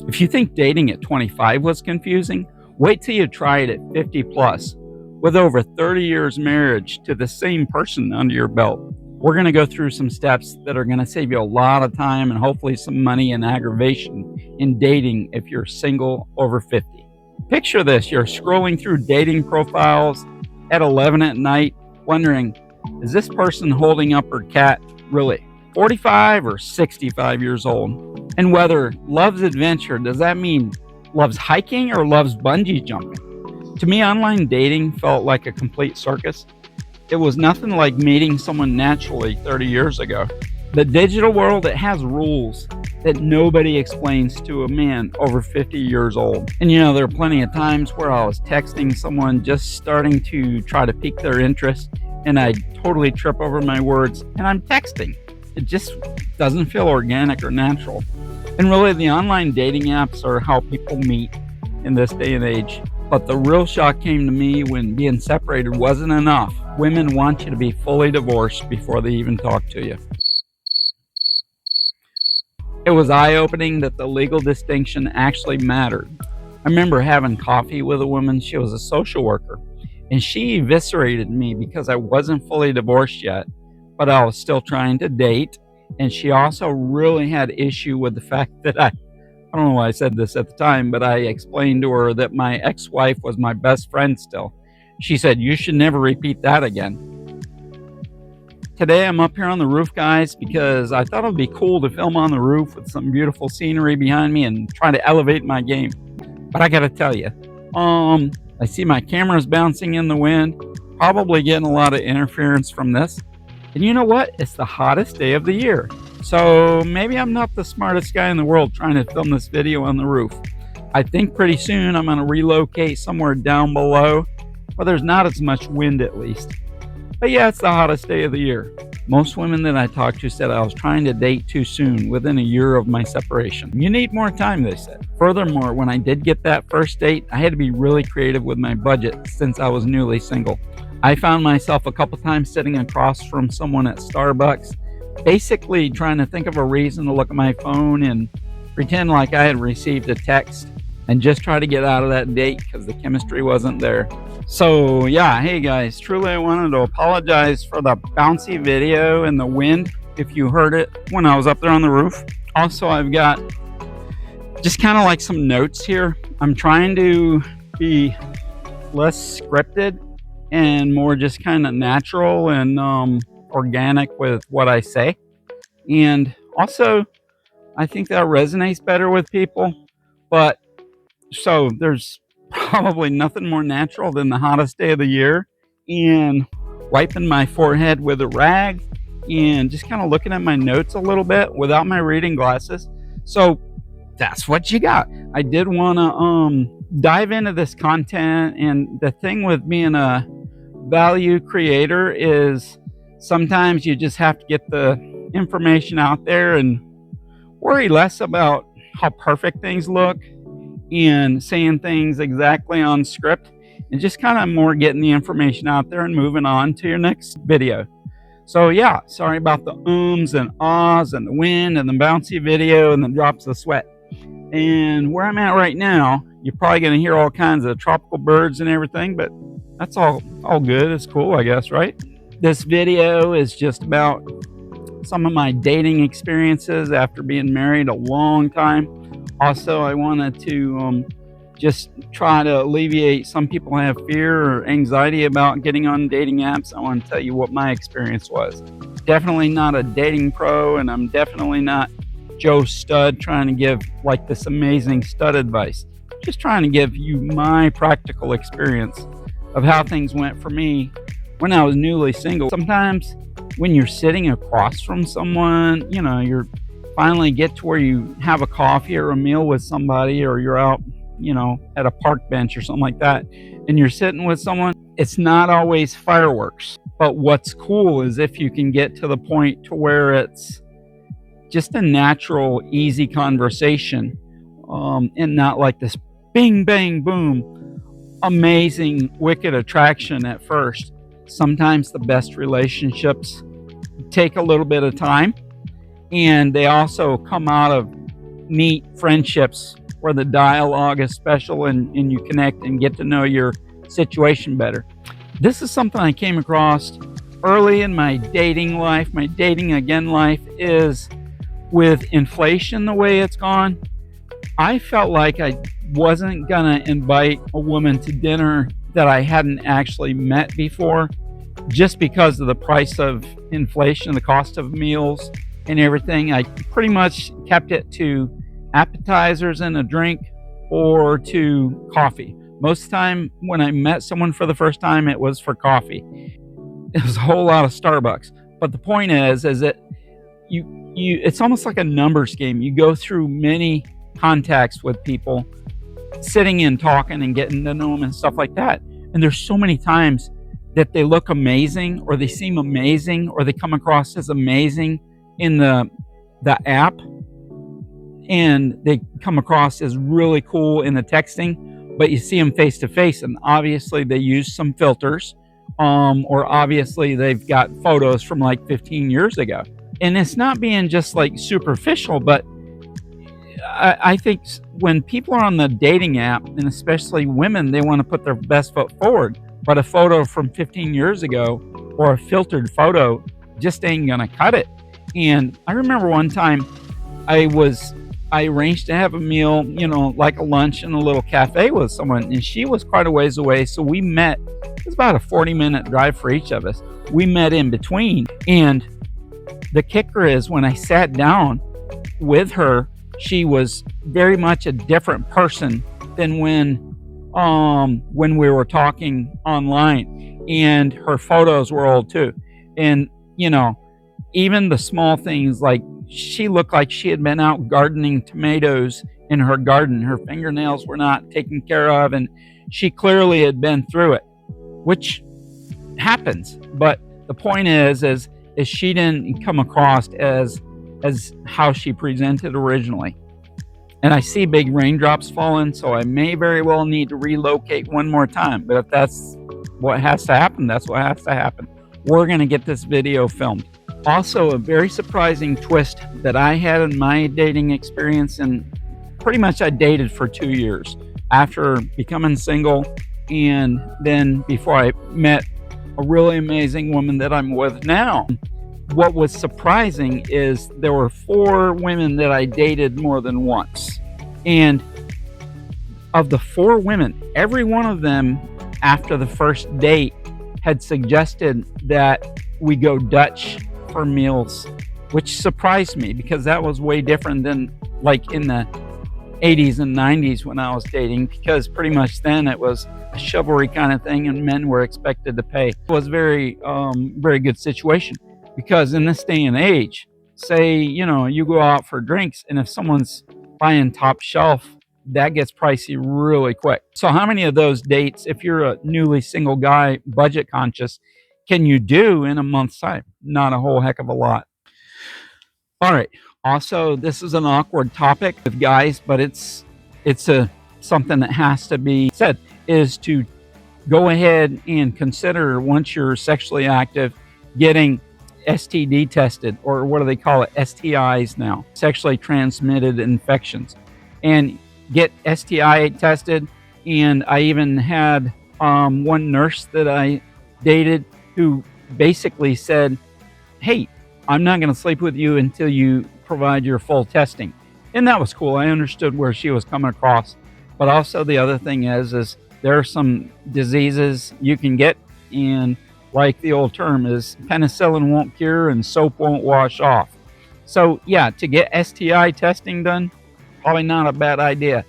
If you think dating at 25 was confusing, wait till you try it at 50 plus, with over 30 years marriage to the same person under your belt. We're going to go through some steps that are going to save you a lot of time and hopefully some money and aggravation in dating if you're single over 50. Picture this: you're scrolling through dating profiles at 11 at night, wondering, is this person holding up her cat really 45 or 65 years old? And whether loves adventure, does that mean loves hiking or loves bungee jumping? To me, online dating felt like a complete circus. It was nothing like meeting someone naturally 30 years ago. The digital world, it has rules that nobody explains to a man over 50 years old. And there are plenty of times where I was texting someone just starting to try to pique their interest, and I totally trip over my words, and I'm texting. It just doesn't feel organic or natural. And really, the online dating apps are how people meet in this day and age. But the real shock came to me when being separated wasn't enough. Women want you to be fully divorced before they even talk to you. It was eye-opening that the legal distinction actually mattered. I remember having coffee with a woman. She was a social worker, and she eviscerated me because I wasn't fully divorced yet, but I was still trying to date. And she also really had issue with the fact that I don't know why I said this at the time, but I explained to her that my ex-wife was my best friend still. She said, "You should never repeat that again." Today I'm up here on the roof, guys, because I thought it would be cool to film on the roof with some beautiful scenery behind me and try to elevate my game. But I gotta tell you, I see my camera's bouncing in the wind, probably getting a lot of interference from this. And you know what? It's the hottest day of the year. So maybe I'm not the smartest guy in the world trying to film this video on the roof. I think pretty soon I'm going to relocate somewhere down below where there's not as much wind at least. But yeah, it's the hottest day of the year. Most women that I talked to said I was trying to date too soon within a year of my separation. You need more time, they said. Furthermore, when I did get that first date, I had to be really creative with my budget since I was newly single. I found myself a couple times sitting across from someone at Starbucks, basically trying to think of a reason to look at my phone and pretend like I had received a text and just try to get out of that date because the chemistry wasn't there. So yeah, hey guys, truly I wanted to apologize for the bouncy video and the wind if you heard it when I was up there on the roof. Also, I've got just kind of like some notes here. I'm trying to be less scripted and more just kind of natural and organic with what I say. And also, I think that resonates better with people. But so there's probably nothing more natural than the hottest day of the year and wiping my forehead with a rag and just kind of looking at my notes a little bit without my reading glasses. So that's what you got. I did want to dive into this content, and the thing with being a value creator is sometimes you just have to get the information out there and worry less about how perfect things look and saying things exactly on script, and just kind of more getting the information out there and moving on to your next video. So yeah, sorry about the ums and ahs and the wind and the bouncy video and the drops of sweat. And where I'm at right now, you're probably going to hear all kinds of tropical birds and everything, but that's all good. It's cool, I guess, right? This video is just about some of my dating experiences after being married a long time. Also, I wanted to just try to alleviate some people have fear or anxiety about getting on dating apps. I want to tell you what my experience was. Definitely not a dating pro, and I'm definitely not Joe Stud trying to give like this amazing stud advice. Just trying to give you my practical experience of how things went for me when I was newly single. Sometimes when you're sitting across from someone, you're finally get to where you have a coffee or a meal with somebody, or you're out, at a park bench or something like that, and you're sitting with someone, it's not always fireworks. But what's cool is if you can get to the point to where it's just a natural, easy conversation, and not like this bing, bang, boom, amazing, wicked attraction at first. Sometimes the best relationships take a little bit of time, and they also come out of neat friendships where the dialogue is special and you connect and get to know your situation better. This is something I came across early in my dating life. My dating again life is with inflation the way it's gone. I felt like I wasn't gonna invite a woman to dinner that I hadn't actually met before, just because of the price of inflation, the cost of meals and everything. I pretty much kept it to appetizers and a drink or to coffee. Most of the time when I met someone for the first time, it was for coffee. It was a whole lot of Starbucks. But the point is that it's almost like a numbers game. You go through many contacts with people, sitting and talking and getting to know them and stuff like that. And there's so many times that they look amazing, or they seem amazing, or they come across as amazing in the app, and they come across as really cool in the texting, but you see them face to face, and obviously they use some filters, or obviously they've got photos from like 15 years ago. And it's not being just like superficial, but I think when people are on the dating app, and especially women, they want to put their best foot forward. But a photo from 15 years ago or a filtered photo just ain't gonna cut it. And I remember one time I arranged to have a meal, like a lunch in a little cafe with someone, and she was quite a ways away. So we met. It was about a 40-minute drive for each of us. We met in between. And the kicker is, when I sat down with her, she was very much a different person than when we were talking online, and her photos were old too. And even the small things, like she looked like she had been out gardening tomatoes in her garden. Her fingernails were not taken care of, and she clearly had been through it, which happens. But the point is she didn't come across as how she presented originally. And I see big raindrops falling, so I may very well need to relocate one more time. But if that's what has to happen, that's what has to happen. We're going to get this video filmed. Also, a very surprising twist that I had in my dating experience, and pretty much I dated for 2 years after becoming single, and then before I met a really amazing woman that I'm with now. What was surprising is there were 4 women that I dated more than once. And of the 4 women, every one of them after the first date had suggested that we go Dutch for meals, which surprised me because that was way different than like in the 80s and 90s when I was dating, because pretty much then it was a chivalry kind of thing and men were expected to pay. It was very good situation. Because in this day and age, say, you go out for drinks, and if someone's buying top shelf, that gets pricey really quick. So how many of those dates, if you're a newly single guy, budget conscious, can you do in a month's time? Not a whole heck of a lot. All right. Also, this is an awkward topic with guys, but it's something that has to be said, is to go ahead and consider, once you're sexually active, getting STD tested, or what do they call it? STIs now, sexually transmitted infections, and get STI tested. And I even had one nurse that I dated who basically said, hey, I'm not going to sleep with you until you provide your full testing. And that was cool. I understood where she was coming across. But also the other thing is there are some diseases you can get, and like the old term is, penicillin won't cure and soap won't wash off. So yeah, to get STI testing done, probably not a bad idea.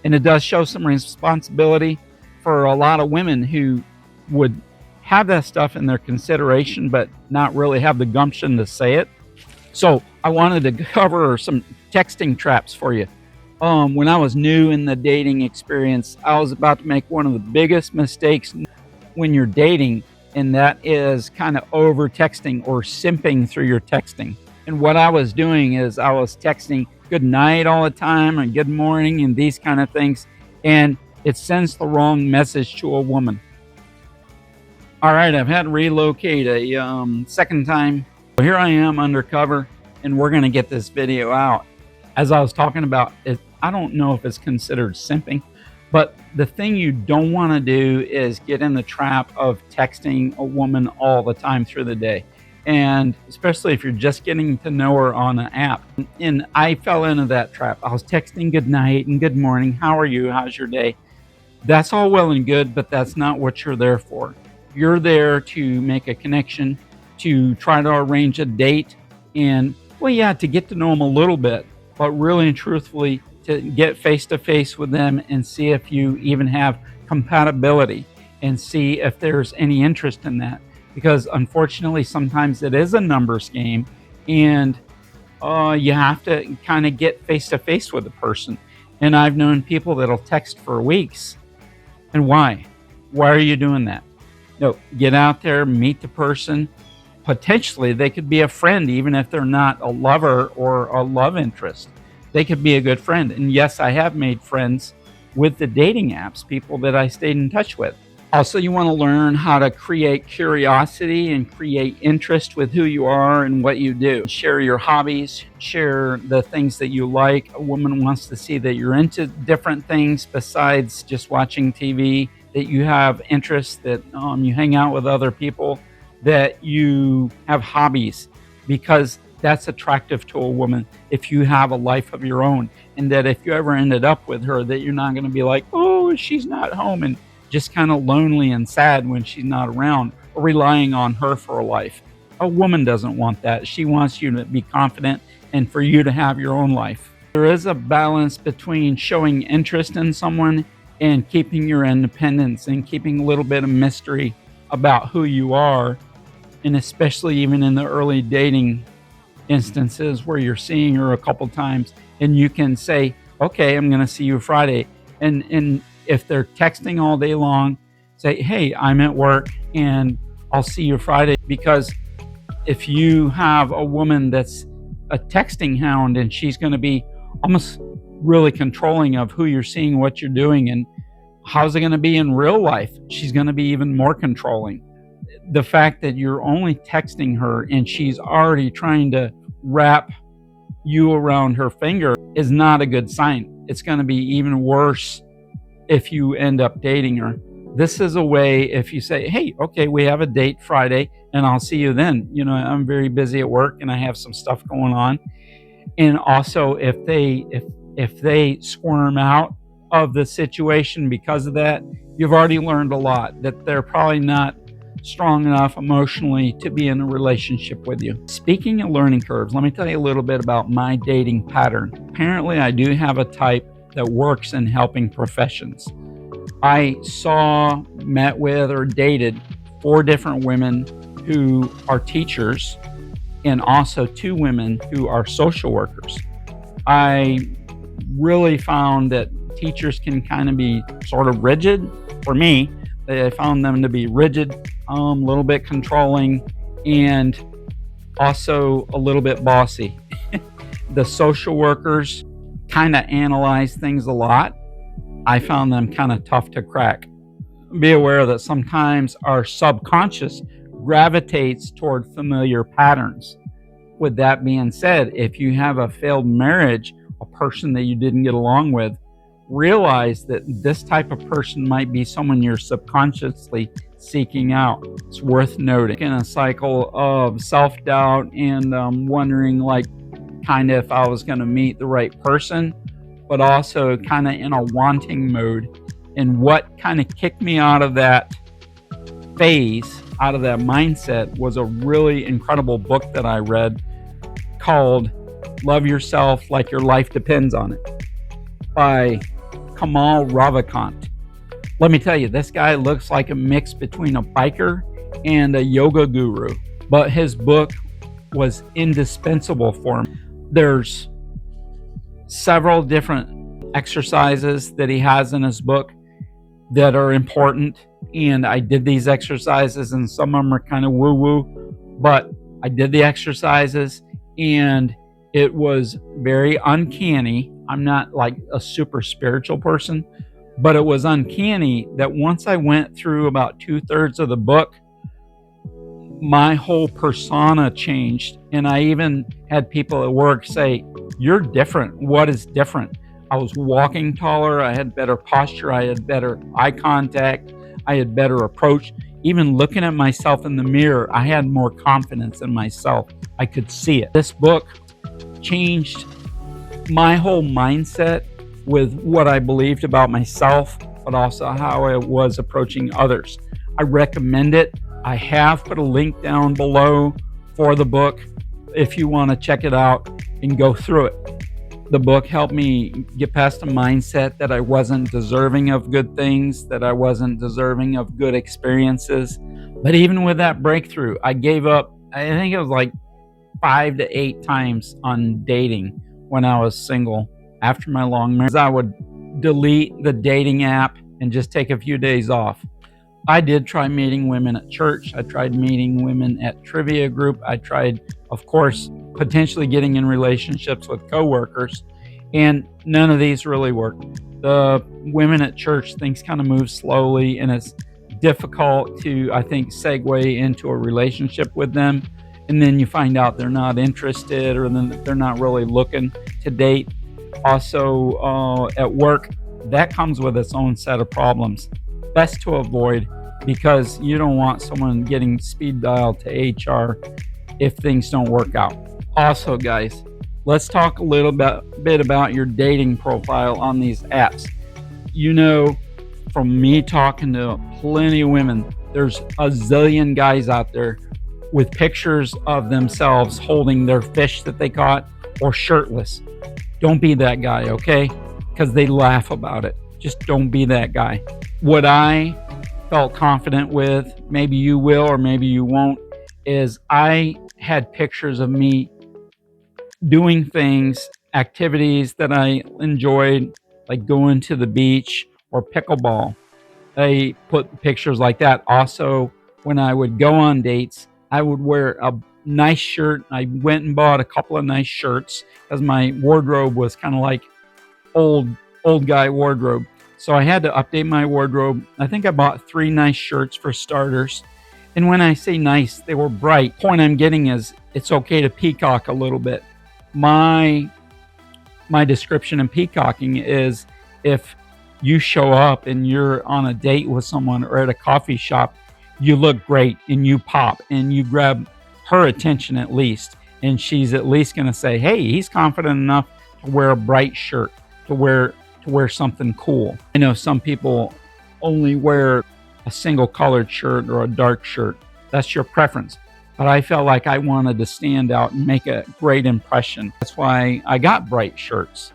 And it does show some responsibility for a lot of women who would have that stuff in their consideration, but not really have the gumption to say it. So I wanted to cover some texting traps for you. When I was new in the dating experience, I was about to make one of the biggest mistakes when you're dating, and that is kind of over texting or simping through your texting. And what I was doing is I was texting good night all the time and good morning and these kind of things, and it sends the wrong message to a woman. All right, I've had to relocate a second time. Here I am undercover, and we're going to get this video out. As I was talking about, I don't know if it's considered simping, but the thing you don't want to do is get in the trap of texting a woman all the time through the day. And especially if you're just getting to know her on an app. And I fell into that trap. I was texting good night and good morning. How are you? How's your day? That's all well and good, but that's not what you're there for. You're there to make a connection, to try to arrange a date, and, well, yeah, to get to know them a little bit, but really and truthfully, to get face to face with them and see if you even have compatibility and see if there's any interest in that. Because unfortunately, sometimes it is a numbers game, and you have to kind of get face to face with the person. And I've known people that'll text for weeks. And why? Why are you doing that? No, get out there, meet the person. Potentially, they could be a friend, even if they're not a lover or a love interest. They could be a good friend. And yes, I have made friends with the dating apps, people that I stayed in touch with. Also, you want to learn how to create curiosity and create interest with who you are and what you do. Share your hobbies, share the things that you like. A woman wants to see that you're into different things besides just watching TV, that you have interests, that you hang out with other people, that you have hobbies, because that's attractive to a woman if you have a life of your own. And that if you ever ended up with her, that you're not going to be like, oh, she's not home, and just kind of lonely and sad when she's not around, or relying on her for a life. A woman doesn't want that. She wants you to be confident and for you to have your own life. There is a balance between showing interest in someone and keeping your independence and keeping a little bit of mystery about who you are. And especially even in the early dating instances where you're seeing her a couple times and you can say, okay, I'm going to see you Friday. And if they're texting all day long, say, hey, I'm at work and I'll see you Friday. Because if you have a woman that's a texting hound, and she's going to be almost really controlling of who you're seeing, what you're doing, and how's it going to be in real life, she's going to be even more controlling. The fact that you're only texting her and she's already trying to wrap you around her finger is not a good sign. It's going to be even worse if you end up dating her. This is a way, if you say, hey, okay, we have a date Friday and I'll see you then. You know, I'm very busy at work and I have some stuff going on. And also, if they squirm out of the situation because of that, you've already learned a lot, that they're probably not strong enough emotionally to be in a relationship with you. Speaking of learning curves, let me tell you a little bit about my dating pattern. Apparently, I do have a type that works in helping professions. I met with, or dated 4 different women who are teachers, and also 2 women who are social workers. I really found that teachers can kind of be sort of rigid. For me, I found them to be rigid, a little bit controlling, and also a little bit bossy. The social workers kind of analyze things a lot. I found them kind of tough to crack. Be aware that sometimes our subconscious gravitates toward familiar patterns. With that being said, if you have a failed marriage, a person that you didn't get along with, realize that this type of person might be someone you're subconsciously seeking out. It's worth noting. In a cycle of self-doubt and wondering, like, kind of if I was going to meet the right person, but also kind of in a wanting mode. And what kind of kicked me out of that phase, out of that mindset, was a really incredible book that I read called Love Yourself Like Your Life Depends on It by Kamal Ravikant. Let me tell you, this guy looks like a mix between a biker and a yoga guru, but his book was indispensable for him. There's several different exercises that he has in his book that are important, and I did these exercises, and some of them are kind of woo-woo, but I did the exercises and it was very uncanny. I'm not like a super spiritual person, but it was uncanny that once I went through about 2/3 of the book, my whole persona changed. And I even had people at work say, "You're different. What is different?" I was walking taller. I had better posture. I had better eye contact. I had better approach. Even looking at myself in the mirror, I had more confidence in myself. I could see it. This book changed my whole mindset with what I believed about myself, but also how I was approaching others. I recommend it. I have put a link down below for the book if you want to check it out and go through it. The book helped me get past a mindset that I wasn't deserving of good things, that I wasn't deserving of good experiences. But even with that breakthrough, I gave up, I think it was like 5 to 8 times on dating when I was single. After my long marriage, I would delete the dating app and just take a few days off. I did try meeting women at church. I tried meeting women at trivia group. I tried, of course, potentially getting in relationships with coworkers, and none of these really worked. The women at church, things kind of move slowly, and it's difficult to, I think, segue into a relationship with them. And then you find out they're not interested, or then they're not really looking to date. Also, at work, that comes with its own set of problems. Best to avoid, because you don't want someone getting speed dialed to HR if things don't work out. Also, guys, let's talk a little bit about your dating profile on these apps. You know, from me talking to plenty of women, there's a zillion guys out there with pictures of themselves holding their fish that they caught or shirtless. Don't be that guy, okay? Because they laugh about it. Just don't be that guy. What I felt confident with, maybe you will or maybe you won't, is I had pictures of me doing things, activities that I enjoyed, like going to the beach or pickleball. I put pictures like that. Also, when I would go on dates, I would wear a nice shirt. I went and bought a couple of nice shirts because my wardrobe was kind of like old guy wardrobe. So I had to update my wardrobe. I think I bought 3 nice shirts for starters. And when I say nice, they were bright. Point I'm getting is it's okay to peacock a little bit. My description in peacocking is if you show up and you're on a date with someone or at a coffee shop, you look great and you pop and you grab her attention at least. And she's at least going to say, hey, he's confident enough to wear a bright shirt, to wear something cool. I know some people only wear a single colored shirt or a dark shirt. That's your preference. But I felt like I wanted to stand out and make a great impression. That's why I got bright shirts.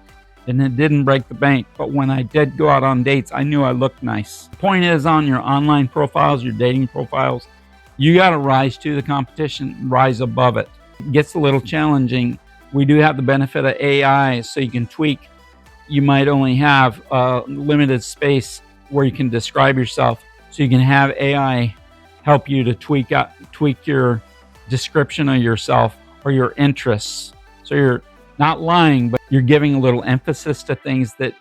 And it didn't break the bank. But when I did go out on dates, I knew I looked nice. The point is, on your online profiles, your dating profiles, you got to rise to the competition, rise above it. It gets a little challenging. We do have the benefit of AI, so you can tweak. You might only have a limited space where you can describe yourself, so you can have AI help you to tweak your description of yourself or your interests. So you're not lying, but you're giving a little emphasis to things that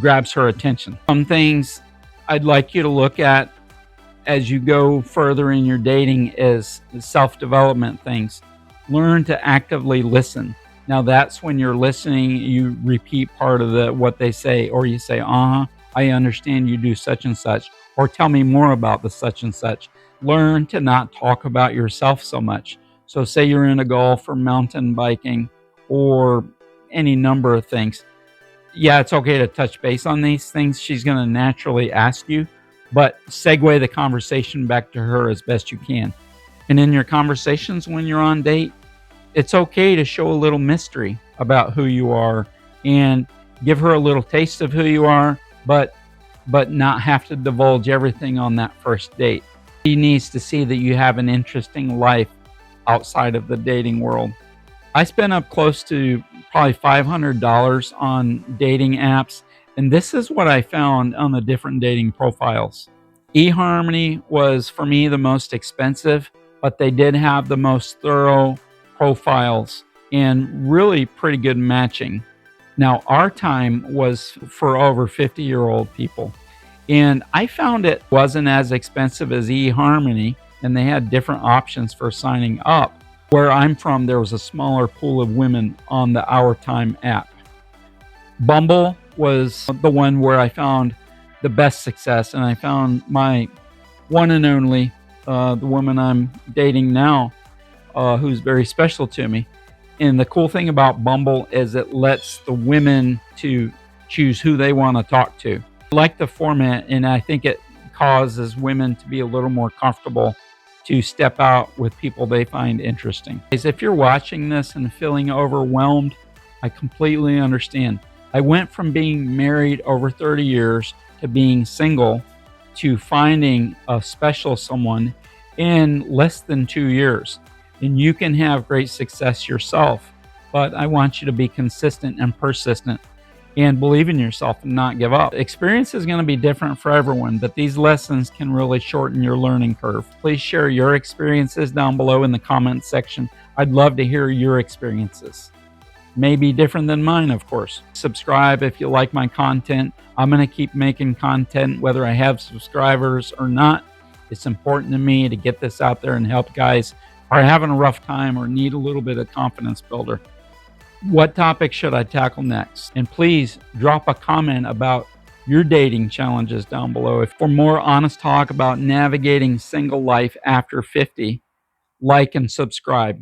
grabs her attention. Some things I'd like you to look at as you go further in your dating is self-development things. Learn to actively listen. Now that's when you're listening, you repeat part of what they say, or you say, I understand you do such and such, or tell me more about the such and such. Learn to not talk about yourself so much. So say you're into golf or mountain biking or any number of things. Yeah, it's okay to touch base on these things. She's going to naturally ask you, but segue the conversation back to her as best you can. And in your conversations when you're on date, it's okay to show a little mystery about who you are and give her a little taste of who you are, but not have to divulge everything on that first date. She needs to see that you have an interesting life outside of the dating world. I spent up close to probably $500 on dating apps, and this is what I found on the different dating profiles. eHarmony was, for me, the most expensive, but they did have the most thorough profiles and really pretty good matching. Now, our time was for over 50-year-old people, and I found it wasn't as expensive as eHarmony. and they had different options for signing up. Where I'm from, there was a smaller pool of women on the Our Time app. Bumble was the one where I found the best success, and I found my one and only, the woman I'm dating now, who's very special to me. And the cool thing about Bumble is it lets the women to choose who they want to talk to. I like the format, and I think it causes women to be a little more comfortable to step out with people they find interesting. If you're watching this and feeling overwhelmed, I completely understand. I went from being married over 30 years to being single to finding a special someone in less than 2 years. And you can have great success yourself, but I want you to be consistent and persistent and believe in yourself and not give up. Experience is going to be different for everyone, but these lessons can really shorten your learning curve. Please share your experiences down below in the comments section. I'd love to hear your experiences. May be different than mine, of course. Subscribe if you like my content. I'm going to keep making content whether I have subscribers or not. It's important to me to get this out there and help guys who are having a rough time or need a little bit of confidence builder. What topic should I tackle next? And please drop a comment about your dating challenges down below. For more honest talk about navigating single life after 50, like and subscribe.